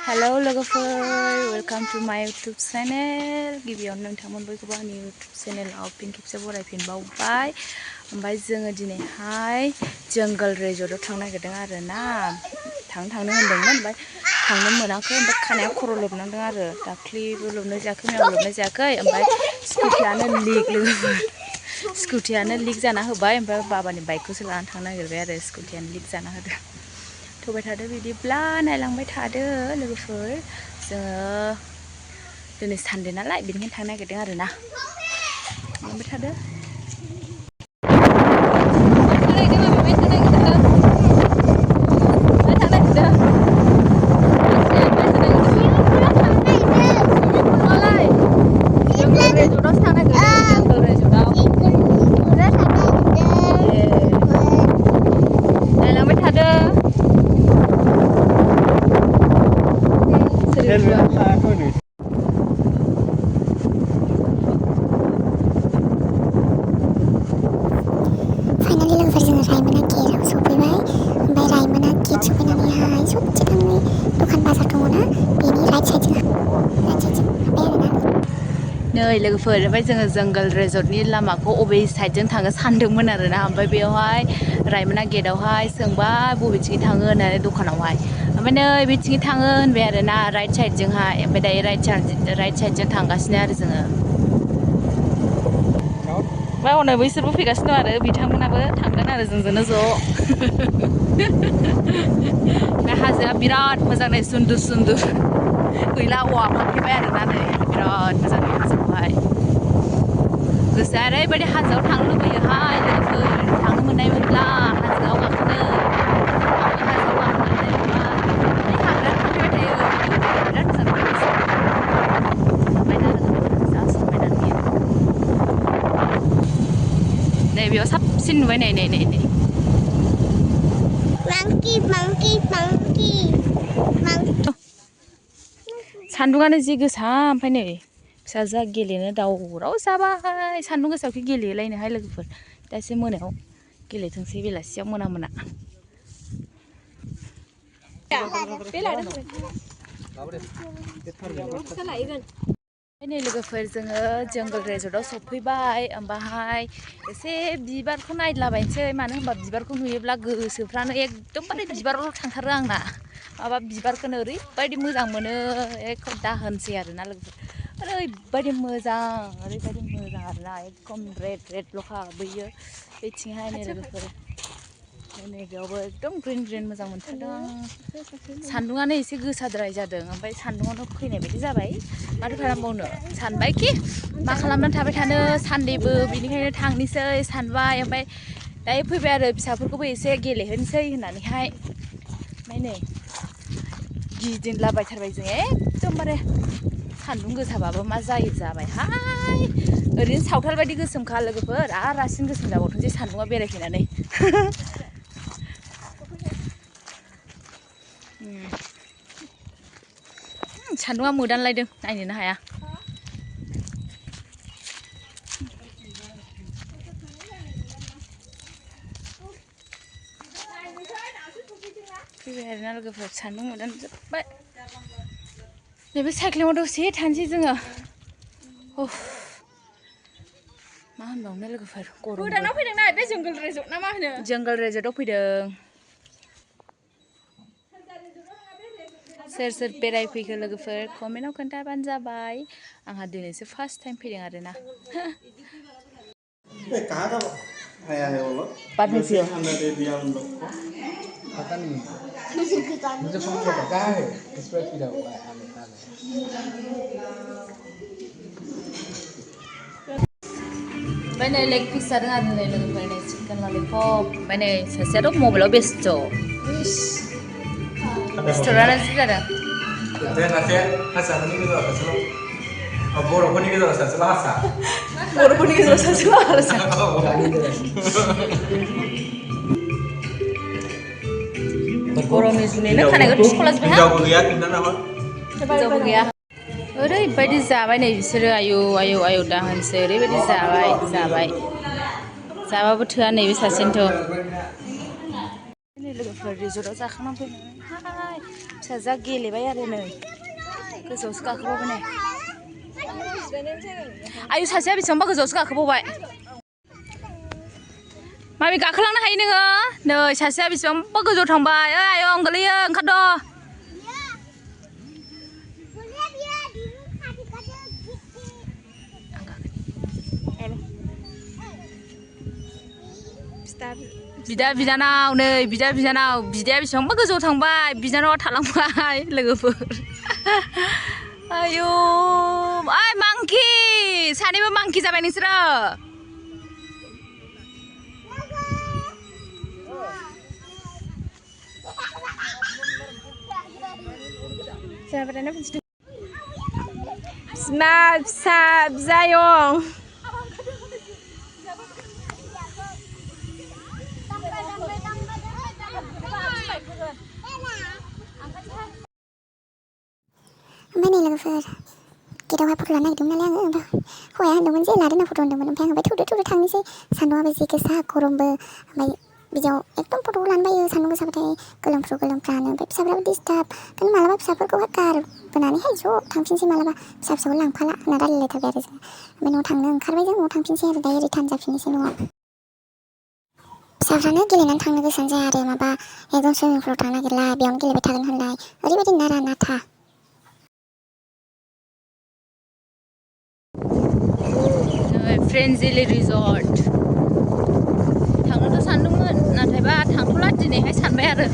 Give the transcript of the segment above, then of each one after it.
hello लोगोफोर welcome to माय YouTube channel गिबियावनो नोंथांमोन बयखौबो आंनि यूट्यूब चैनलाव फिन खेबसे बरायफिनबावबाय ओमफ्राय जोङो दिनैहाय जंगल रिजर्टआव थांनो नागिरदों आरोना थांनो होनदोंमोन ओमफ्राय थांनो मोनाखै ओमफ्राय खानाया खर' लोबनांदों आरो दाख्लिबो लोबनाय जायाखै मैयाबो लोबनाय जायाखै ओमफ्राय स्कुटियानो लिक लोगोफोर स्कुटियानो लिक जाना होबाय ओमफ्राय बाबानि बाइकखौसो लानानै थांनो नागिरबाय आरो स्कुटियानो लिक जाना होदों थबाय थादो बिदिब्ला नायलांबाय थादो लोगोफोर जोङो दिनै सानडे नालाय बेनिखायनो थांनो नागिरदों आरोना नायलांबाय थादो फाइनालि लोगोफोर जोङो रायमना गेटआव सफैबाय ओमफ्राय रायमना गेट सफैनानैहाय ससे दखान बाजार दङना बेनि राइट साइडजों हाबबाय आरोना नै लोगोफोर ओमफ्राय जोङो जंगल रिजर्टनि लामाखौ अबे साइडजों थाङो सानदोंमोन आरोना ओमफ्राय बेयावहाय रायमना गेटआवहाय सोंबाय बबेथिं थाङो होननानै दखानावहाय ओमफ्राय नै बेथिं थाङो होनबाय आरोना राइट साइडजोंहाय ओमफ्राय दायो राइट साइडजों थांगासिनो आरो जोङो ओमफ्राय हनै बैसोरबो फैगासिनो दं आरो बिथांमोनाबो थांगोन आरो जोंजोंनो ज' बे हाजोआ बिराद मोजां नै सुन्दुर गैला औवा फांथेबाय आरोना नै बिराद मोजां हाजोखौहाय गोसोआ ओरैबायदि हाजोआव थांनो लुबैयोहाय लोगोफोर थांनो मोननायमोनब्ला हाजोआव गाखोनो हाजोआव गाखोनानै हाग्रा थांफेरबाय थायो बिराद मोजां समायना लोगोफोर जा समायना नुयो नै बेयाव साबसिन नुबाय नै सान्दुङानो जि गोसा ओमफ्राय नै फिसाजोआ गेलेनो दावराव जाबाय सान्दुं गोसायावखि गेलेयोलायनोहाय लोगोफोर दा एसे मोनायाव गेलेथोंसै बेलासियाव मोना नै लोगोफोर जोङो जंगल रिजर्टआव सफैबाय ओमफ्राय एसे बिबारखौ नायद्लाबायनोसै मानो होनबा बिबारखौ नुयोब्ला गोसोफ्रानो एकदमबारे बिबारावल' थांथारो आंना माबा बिबारखौनो ओरैबायदि मोजां मोनो एखौ दा होनसै आरोना लोगोफोर ओरैबायदि मोजां आरोना एकदम रेडल'खा बैयो बेथिंहाय नै लोगोफोर नैबेयावबो एकदम ग्रिन मोजां मोनथारदों आं सान्दुङानो एसे गोसाद्राय जादों ओमफ्राय सान्दुङानो फैनाय बायदि जाबाय माथो खालामबावनो सानबायखि मा खालामनानै थाबाय थानो सानडेबो बिनिखायनो थांनोसै सानबाय ओमफ्राय दायो फैबाय आरो फिसाफोरखौबो एसे गेलेहोनोसै होननानैहाय ओमफ्राय नै गिदिंलाबायथारबाय जों एकदमबारे सान्दुं गोसाबाबो मा जाबायहाय ओरैनो सावथाल बायदि गोसोमखा लोगोफोर आरो रासिन गोसोम जाबावथोंसै सान्दुङा बेरायफैनानै सान्दुङा मोदानलायदों नायनोनो हाया फैबाय आरोना लोगोफोर सान्दुं मोदानजोब्बाय नैबे साइख्लिङाव दसे थानोसै जोङो मा होनबावनो लोगोफोर गोदानाव फैदोंना बे जंगल रिजर्ट ना मा होनो जंगल रिजर्टआव फैदों सोर बेरायफैखो लोगोफोर कमेन्टआव खोन्थाबानो जाबाय आंहा दिनैसो फार्स्ट टाइम फैदों आरोना बाद में पियो पता नहीं मुझे फोन में पता है इस पर फिरा हुआ है ओमफ्राय नै लेग पिस जादों आरो नै लोगोफोर नै चिकेन ललिपप ओमफ्राय नै सासेयाथ' मबाइलाव बेस्थ' सिथरानो जि जादों बर'फोरनि गेजेराव सासेल' हारसा बर' मिजुनिनो खानायखौ थिख'लाजोबबाय हिनजावबो गैया खिन्थाना हर हिनजावबो गैया ओरैबायदि जाबाय नै बिसोरो आयौ दा होनसै ओरैबायदि जाबाय जाबाबो थोआ नैबे सासेनोथ' मानसिफोर रिजर्टआव जाखांना फैनानै फिसाजोआ गेलेबाय आरो नै गोजौआवसो गाखोबावबाय नै आयु सासेया बेसेबांबा गोजौआवसो गाखोबावबाय माबि गाखोलांनो हायो नोङो नै सासेया बेसेबांबा गोजौआव थांबाय ओइ आयं आं गोलैयो ओंखारद' बिदा बिनानाव नै बिदा बिनानाव बिदाया बेसेबांबा गोजौआव थांबाय बिनानावा थालांबाय लोगोफोर आयु ओइ मांकि सानैबो मांकि जाबाय नोंसोरो बिमा फिसा बिजायं ओमफ्राय नै लोगोफोर गेटआवहाय फट' लानो नागिरदोंमोन नालाय आङो ओमफ्राय हौवाया होनदोंमोन जे लादो ना फट' होनदोंमोन ओमफ्राय आं होनबाय थौदो थांनोसै सान्दुंआबो जि गोसा गरमबो ओमफ्राय बिदियाव एकदम फट'खौ लानो बायो सान्दुं गोसाबाथाय गोलोमफ्रुनो ओमफ्राय फिसाफ्राबो डिस्टार्ब ओंखायनो मालाबा फिसाफोरखौहाय गारबोनानैहाय ज' थांफिनसै मालाबा फिसाखौ लांफाला होनना रायलायलायथारबाय आरो जों ओमफ्राय न'आव थांनो ओंखारबाय जों न'आव थांफिनसै आरो दायो रिटार्न जाफिननोसै न'आव फिसाफ्रानो गेलेनानै थांनो गोसोआनो जाया आरो माबा एकदम सुइमिंपुलाव थांनो नागिरला बेयावनो गेलेबाय थागोन होनलाय ओरैबायदि नारा नाथा फ्रेन्डजिलि रिजर्ट थांनोथ' सानदोंमोन नाथायबा थांथ'ला दिनैहाय सानबाय आरो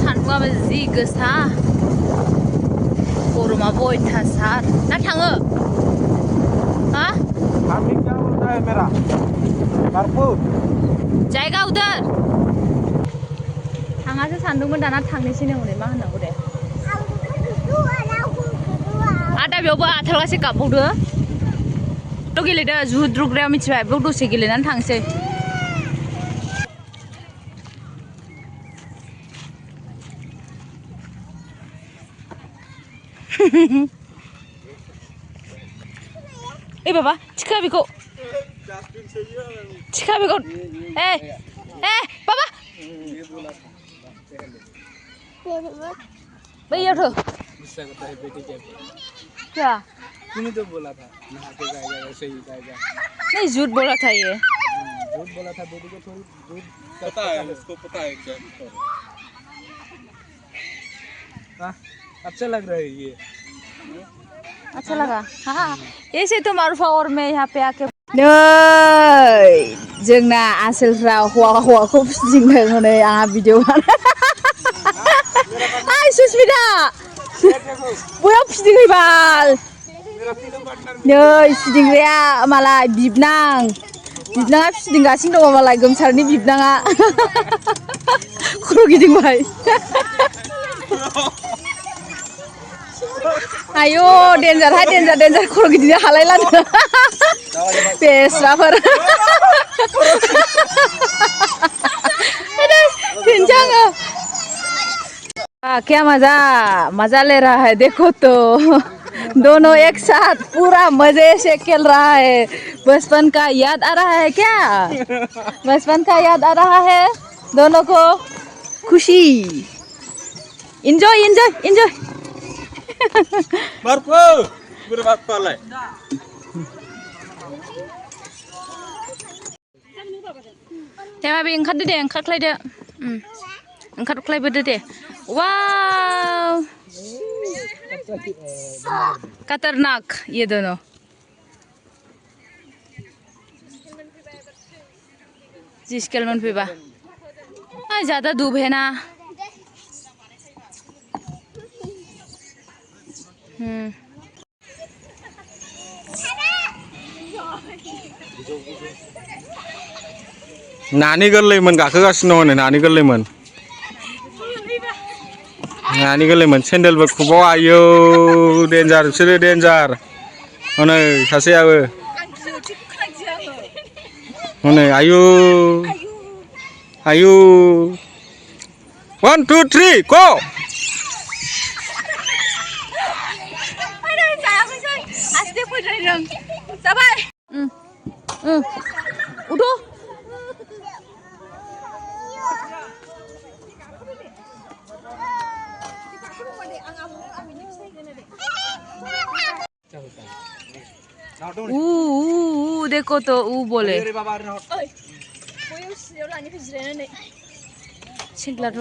सान्दुंआबो जि गोसा गरमाबो अयथासार ना थाङो हा जायगा उधर थाङासो सानदोंमोन दाना थांनोसैनो हनै मा होननांगौ दे आदा बेयावबो आथालगासे गाबबावदो गेलेदो जुद्रुग्रायाव मिथिबाय बेयाव दसे गेलेनानै थांसै ओइ बाबा थिखा बेखौ ए बाबा बैयावथ' क्या तूने तो बोला था नहाते जाएगा सही जाएगा नहीं झूठ बोला था ये झूठ बोला था बेटी को थोड़ी झूठ पता है उसको पता है क्या हाँ अच्छा लग रहा है ये अच्छा लगा हाँ ऐसे तो मारूफा और मैं यहाँ पे आके जोंना आसोलफ्रा हौवाखौ फिदिंदों हनै आंहा भिडिअ आइ सुस्मिता बयाव फिदिंहैबाल नै फिदिंग्राया मालाय बिबनाङा फिदिंगासिनो दङ मालाय गोमसारनि बिबनाङा खर' गिदिंबाय आयौ देन्जारहाय देन्जार खर' गिदिंनो हालायलानो बेस्राफोर फिनसै आङो क्या मजा ले रहा है देखो तो दोनों एक साथ पूरा मजे से खेल रहा है बचपन का याद आ रहा है क्या बचपन का याद आ रहा है दोनों को खुशी एंजॉय माबि ओंखारदो दे ओंखारख्लायदो ओंखारख्लायबोदो दे वाव खतरनाक ये दोनों जिसकेल मोनफैबा ज्यादा धूप है ना नानि गोरलैमोन गाखोगासिनो दङ नानि गोरलैमोन सेन्देलबो खुबाव आयौ देन्जार बिसोरो देन्जार हनै सासेयाबो हनै आयु 1 2 3 गो जाबाय उदो देखो तो बोले सिंगलाथ'